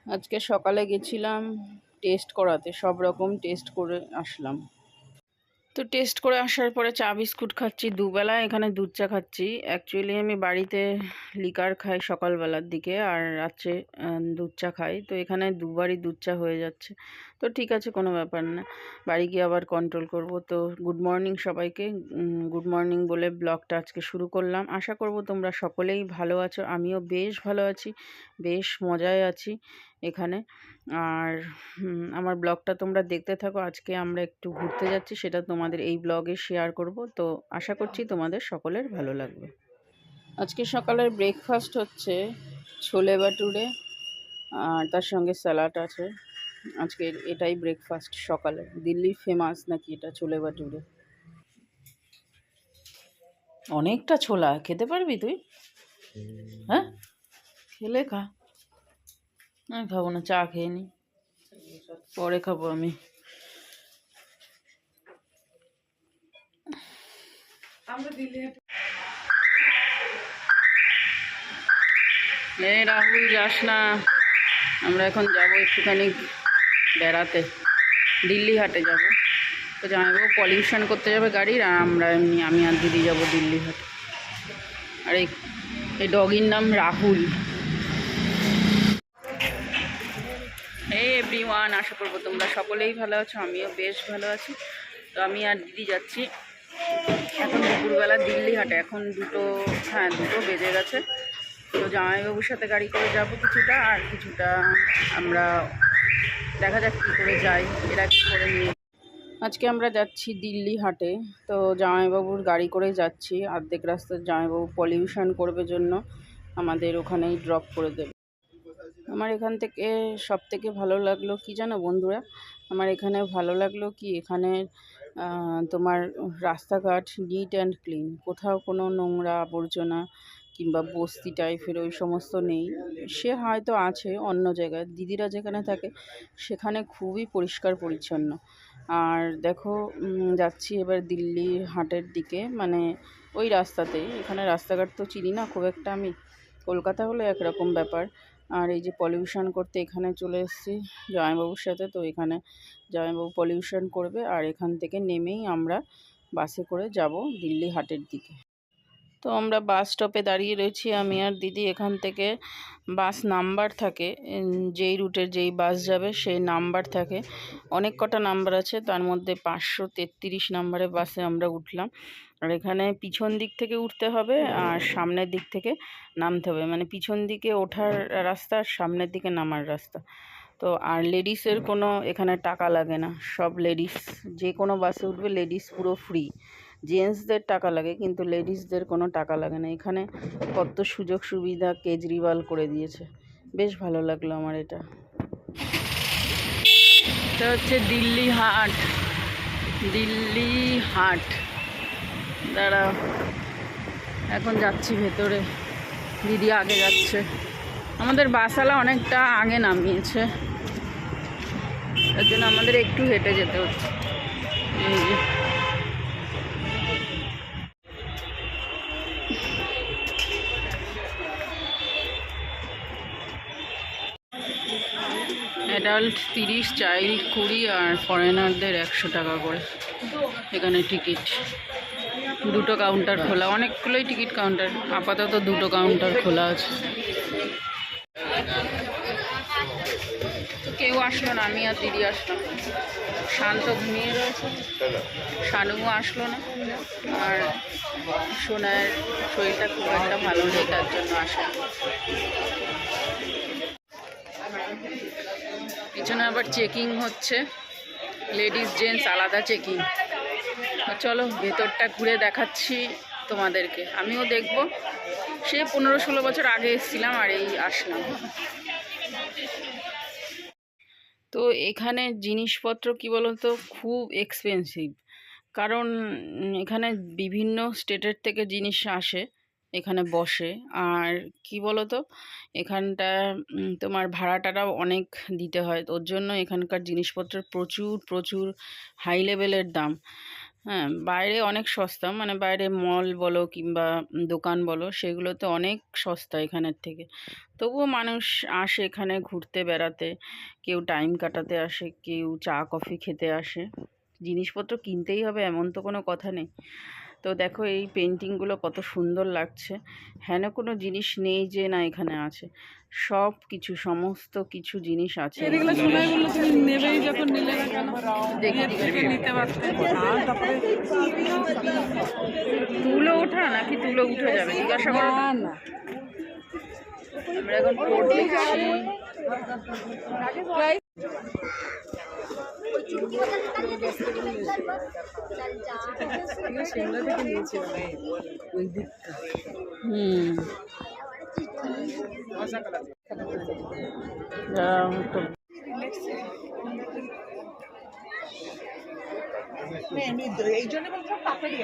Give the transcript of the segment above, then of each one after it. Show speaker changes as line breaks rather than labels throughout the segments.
আজকে সকালে গেছিলাম টেস্ট করাতে, সব রকম টেস্ট করে আসলাম। তো টেস্ট করে আসার পরে চা বিস্কুট খাচ্ছি, দুবেলা এখানে দুধ চা খাচ্ছি। অ্যাকচুয়ালি আমি বাড়িতে লিকার খাই সকালবেলার দিকে, আর রাত্রে দুধ চা খাই। তো এখানে দুবারই দুধ চা হয়ে যাচ্ছে। তো ঠিক আছে, কোনো ব্যাপার না, বাড়ি গিয়ে আবার কন্ট্রোল করব। তো গুড মর্নিং সবাইকে, গুড মর্নিং বলে ব্লগটা আজকে শুরু করলাম। আশা করব তোমরা সকলেই ভালো আছো, আমিও বেশ ভালো আছি, বেশ মজায় আছি এখানে। আর আমার ব্লগটা তোমরা দেখতে থাকো। আজকে আমরা একটু ঘুরতে যাচ্ছি, সেটা তোমাদের এই ব্লগে শেয়ার করব। তো আশা করছি তোমাদের সকলের ভালো লাগবে। আজকে সকালের ব্রেকফাস্ট হচ্ছে ছোলে বাটুরে, আর তার সঙ্গে স্যালাড আছে। আজকে এটাই ব্রেকফাস্ট সকালে। দিল্লির ফেমাস নাকি এটা ছোলে বাটুরে। অনেকটা ছোলা খেতে পারবি তুই? হ্যাঁ, খেলে খা। আমি খাবো না, চা খেয়ে নি, পরে খাবো আমি। রাহুল, যাস না, আমরা এখন যাব একটুখানি বেড়াতে, দিল্লি হাটে যাব। তো জামাইবাবু পলিউশন করতে যাবে গাড়ির, আর আমরা এমনি আমি আর দিদি যাব দিল্লি হাটে। আর এই ডগির নাম রাহুল। হে এভরিওয়ান, আশা করবো তোমরা সকলেই ভালো আছো, আমিও বেশ ভালো আছি। তো আমি আর দিদি যাচ্ছি এখন দুপুরবেলা দিল্লি হাটে। এখন দুটো বেজে গেছে। তো জামাইবাবুর সাথে গাড়ি করে যাব কিছুটা, আর কিছুটা আমরা দেখা যাক কী করে যাই, এরা কী করে নিয়ে। আজকে আমরা যাচ্ছি দিল্লি হাটে। তো জামাইবাবুর গাড়ি করে যাচ্ছি, অর্ধেক রাস্তায় জামাইবাবু পলিউশন করবে জন্য আমাদের ওখানেই ড্রপ করে দেবে। আমার এখান থেকে সবথেকে ভালো লাগলো কি জানো বন্ধুরা, আমার এখানে ভালো লাগলো কি, এখানে তোমার রাস্তাঘাট নিট অ্যান্ড ক্লিন, কোথাও কোনো নোংরা আবর্জনা কিংবা বস্তি টাইপের ওই সমস্ত নেই। সে হয়তো আছে অন্য জায়গায়, দিদিরা যেখানে থাকে সেখানে খুবই পরিষ্কার পরিচ্ছন্ন। আর দেখো, যাচ্ছি এবার দিল্লির হাটের দিকে, মানে ওই রাস্তাতেই। এখানে রাস্তাঘাট তো চিনি না খুব একটা আমি, কলকাতা হলে একরকম ব্যাপার। আর এই যে পলিউশন করতে এখানে চলে এসেছি জামাইবাবুর সাথে। তো এখানে জামাইবাবু পলিউশন করবে, আর এখান থেকে নেমেই আমরা বাসে করে যাব দিল্লি হাটের দিকে। তো আমরা বাস স্টপে দাঁড়িয়ে রয়েছি আমি আর দিদি। এখান থেকে বাস নাম্বার থাকে, যেই রুটের যেই বাস যাবে সেই নাম্বার থাকে। অনেক কটা নাম্বার আছে, তার মধ্যে 533 নাম্বারে বাসে আমরা উঠলাম। আর এখানে পিছন দিক থেকে উঠতে হবে আর সামনের দিক থেকে নামতে হবে, মানে পিছন দিকে ওঠার রাস্তা আর সামনের দিকে নামার রাস্তা। তো আর লেডিসের কোনো এখানে টাকা লাগে না, সব লেডিস যে কোনো বাসে উঠবে লেডিস পুরো ফ্রি। জেন্টসদের টাকা লাগে, কিন্তু লেডিসদের কোনো টাকা লাগে না। এখানে কত সুযোগ সুবিধা কেজরিওয়াল করে দিয়েছে, বেশ ভালো লাগলো আমার এটা। এটা হচ্ছে দিল্লি হাট, দিল্লি হাট। দাঁড়াও, এখন যাচ্ছি ভেতরে, দিদি আগে যাচ্ছে। আমাদের বাসওয়ালা অনেকটা আগে নামিয়েছে, তার জন্য আমাদের একটু হেঁটে যেতে হচ্ছে। এই যে অ্যাডাল্ট 30, চাইল্ড 20, আর ফরেনারদের 100 টাকা করে এখানে টিকিট। দুটো কাউন্টার খোলা, অনেকগুলোই টিকিট কাউন্টার, আপাতত দুটো কাউন্টার খোলা আছে। কেউ আসলো না, আমি আর দিদি আসলাম। শান্ত ঘুমিয়ে রয়েছে, শানুও আসলো না, আর সোনার শরীরটা খুব একটা ভালো নেই, তার জন্য আসে। পিছনে আবার চেকিং হচ্ছে, লেডিস জেন্টস আলাদা চেকিং। চলো ভেতরটা ঘুরে দেখাচ্ছি তোমাদেরকে, আমিও দেখব। সে 15-16 বছর আগে এসেছিলাম আর এই আসলাম। তো এখানে জিনিসপত্র কি বলতো, খুব এক্সপেন্সিভ। কারণ এখানে বিভিন্ন স্টেটের থেকে জিনিস আসে, এখানে বসে। আর কি বলতো, এখানটা তোমার ভাড়াটারাও অনেক দিতে হয়, ওর জন্য এখানকার জিনিসপত্রের প্রচুর প্রচুর হাই লেভেলের দাম। হ্যাঁ, বাইরে অনেক সস্তা, মানে বাইরে মল বলো কিংবা দোকান বলো সেগুলোতে অনেক সস্তা এখানের থেকে। তবুও মানুষ আসে এখানে ঘুরতে বেড়াতে, কেউ টাইম কাটাতে আসে, কেউ চা কফি খেতে আসে। জিনিসপত্র কিনতেই হবে এমন তো কোনো কথা নেই। তো দেখো এই পেন্টিংগুলো কত সুন্দর লাগছে। হেন কোনো জিনিস নেই যে না এখানে আছে, সব কিছু সমস্ত কিছু জিনিস আছে।
এগুলো সোনাগুলো তুমি নেবেই, যখন নিলে না কেন
দেখি
এর থেকে নিতে পারতে। আর তারপরে
তুলো ওঠা নাকি তুলো উঠে যাবে জিজ্ঞাসা করো তো।
না না,
আমরা এখন কোড দেখছি।
সিমলা থেকে নিয়েছি ওই দিকটা।
হুম, তো
এই জন্য বলছিলাম পাপড়ি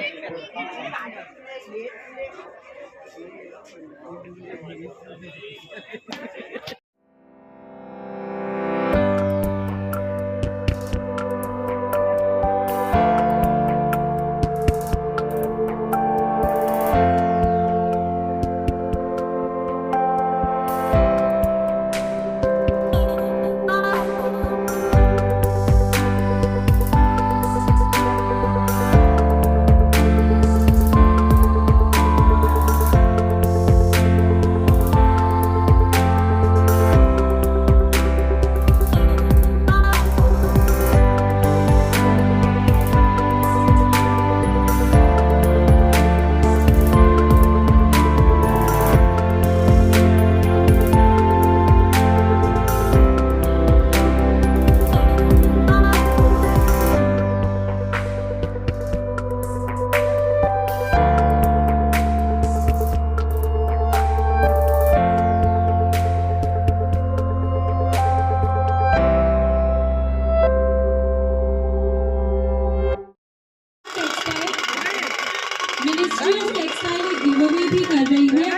मिनिस्ट्री ऑफ टेक्सटाइल एक गिवअवे भी कर रही है।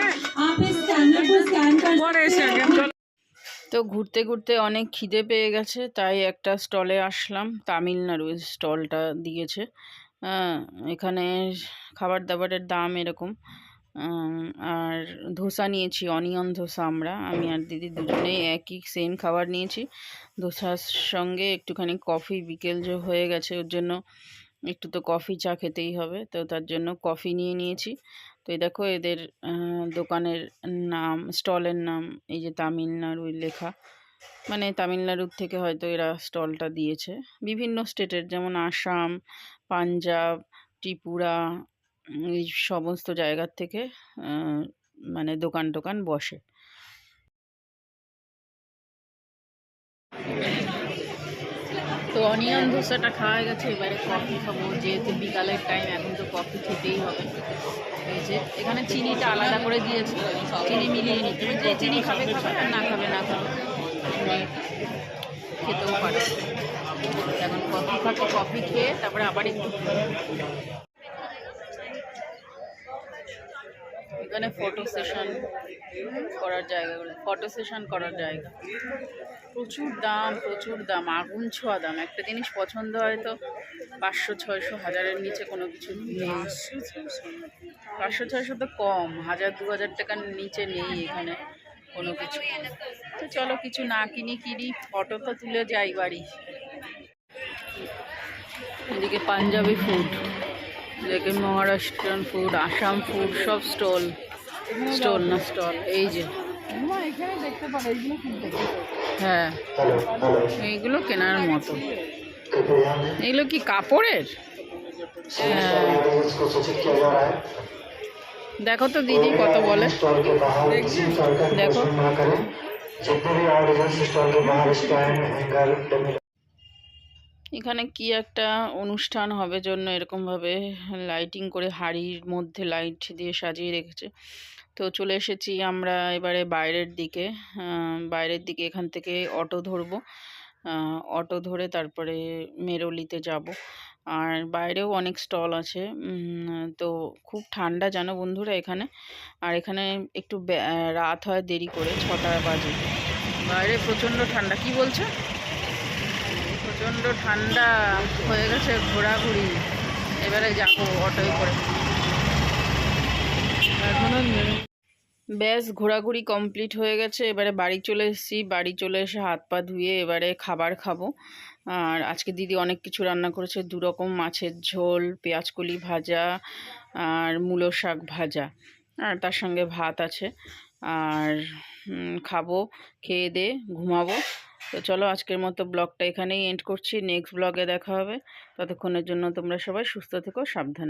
आप इस स्कैनर को स्कैन कर
তো ঘুরতে ঘুরতে অনেক খিদে পেয়ে গেছে, তাই একটা স্টলে আসলাম। তামিলনাড়ু স্টলটা দিয়েছে। এখানে খাবার দাবারের দাম এরকম। আর ধোসা নিয়েছি, অনিয়ন ধোসা। আমি আর দিদি দুজনেই একই সেম খাবার নিয়েছি। ধোসার সঙ্গে একটুখানি কফি, বিকেল যে হয়ে গেছে ওর জন্য একটু তো কফি চা খেতেই হবে, তো তার জন্য কফি নিয়ে নিয়েছি। তো এই দেখো এদের দোকানের নাম, স্টলের নাম এই যে তামিলনাড়ু লেখা, মানে তামিলনাড়ুর থেকে হয়তো এরা স্টলটা দিয়েছে। বিভিন্ন স্টেটের, যেমন আসাম, পাঞ্জাব, ত্রিপুরা, এই সমস্ত জায়গার থেকে মানে দোকান টোকান বসে। তো অনিয়ন ধোসাটা খাওয়া গেছে, এবারে কফি খাবো, যেহেতু বিকালের টাইম, এখন তো কফি খেতেই হবে। এই যে এখানে চিনিটা আলাদা করে দিয়েছে, চিনি মিলিয়ে নিতে হবে, যে চিনি খাবে খাবে আর না খাবে না খাবে, খেতেও পারে। এখন কফি খাবো, কফি খেয়ে তারপরে আবার একটু এখানে ফটো সেশন করার জায়গা, ফটো সেশন করার জায়গা। প্রচুর দাম, আগুন ছোঁয়া দাম। একটা জিনিস পছন্দ হয় তো 500, 600, 1000-এর নিচে কোনো কিছু নেই। 500, 600 তো কম, 1000, 2000 টাকার নিচে নেই এখানে কোনো কিছু। তো চলো কিছু না কিনি, ফটো তো তুলে যাই বাড়ি। এদিকে পাঞ্জাবি ফুড, এদিকে মহারাষ্ট্রিয়ান ফুড, আসাম ফুড, সব স্টল না স্টল। এই যে
এখানে দেখতে পারো, এইগুলো কিনতে
হ্যাঁ, এইগুলো কেনার মতো। এগুলো কি কাপড়ের? দেখো তো দিদি কত বলে, দেখো। এখানে কি একটা অনুষ্ঠান হবে জন্য এরকমভাবে লাইটিং করে হাড়ির মধ্যে লাইট দিয়ে সাজিয়ে রেখেছে। তো চলে এসেছি আমরা এবারে বাইরের দিকে। এখান থেকে অটো ধরবো, অটো ধরে তারপরে মেরোলিতে যাব। আর বাইরেও অনেক স্টল আছে। তো খুব ঠান্ডা জানো বন্ধুরা এখানে। আর এখানে একটু রাত হয় দেরি করে, 6টা বাজে। বাইরে প্রচণ্ড ঠান্ডা। কি বলছো? প্রচণ্ড ঠান্ডা হয়ে গেছে, ঘোরাঘুরি এবারে যাবো অটোয় করে।
এখন আর
ব্যাস ঘোরাঘুরি কমপ্লিট হয়ে গেছে, এবারে বাড়ি চলে এসেছি। বাড়ি চলে এসে হাত পা ধুয়ে এবারে খাবার খাবো। আর আজকে দিদি অনেক কিছু রান্না করেছে, 2 রকম মাছের ঝোল, পেঁয়াজকলি ভাজা আর মূলো শাক ভাজা, আর তার সঙ্গে ভাত আছে। আর খাবো, খেয়ে দিয়ে ঘুমাবো। তো চলো আজকের মতো ব্লগটা এখানেই এন্ড করছি, নেক্সট ব্লগে দেখা হবে। ততক্ষণের জন্য তোমরা সবাই সুস্থ থেকো, সাবধানে।